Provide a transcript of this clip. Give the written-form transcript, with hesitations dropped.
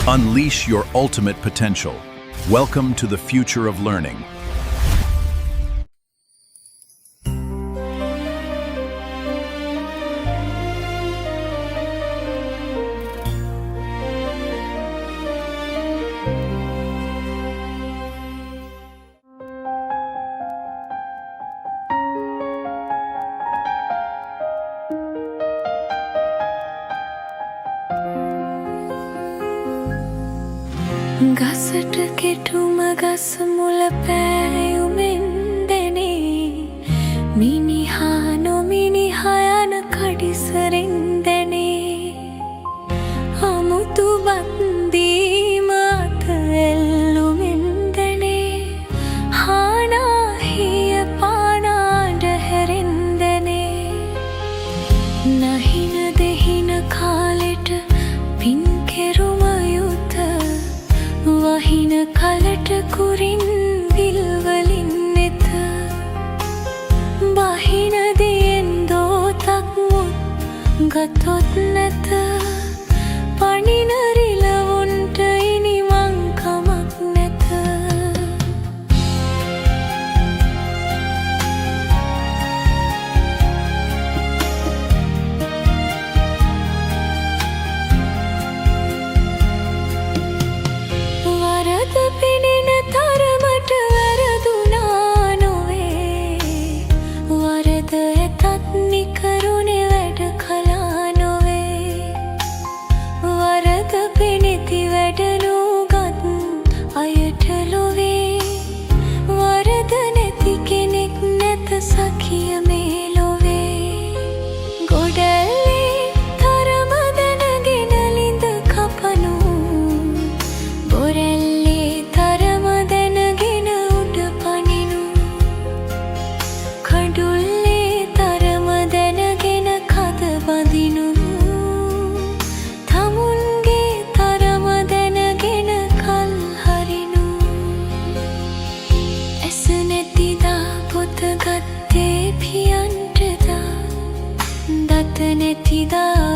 Unleash your ultimate potential. Welcome to the future of learning. ගසට කෙටුම ගස මුල පෑයුමෙන් දැනේ මිනිහා නොමිනිහා යන කඩිසරෙන් දැනේ අමුතු බන්දීම අත එල්ලුමෙන් දැනේ හානාහිය පානාඩ හැරෙන් දැනේ නහින දෙහින කාලෙට පින් කෙරුම යුත වහින කලට කුරින් විල්වලින් නෙත බහින දියෙන් දෝතක් මුත් ගතොත් නැත පනින රිලවුන්ට ඉනිමං කමක් නැත පෙනෙන තරමට වැරදුනා නොවේ වරද ඇතත් නිකරුණේ වැඩ කළා නොවේ වරද පෙනෙති වැඩ නූගත් අයට ලොවේ වරද නැති කෙනෙක් නැත සඛිය මේ ලොවේ ගොඩැල්ලේ තරම දැනගෙන ලිඳ කපනු බොරැල්ල නැතිදා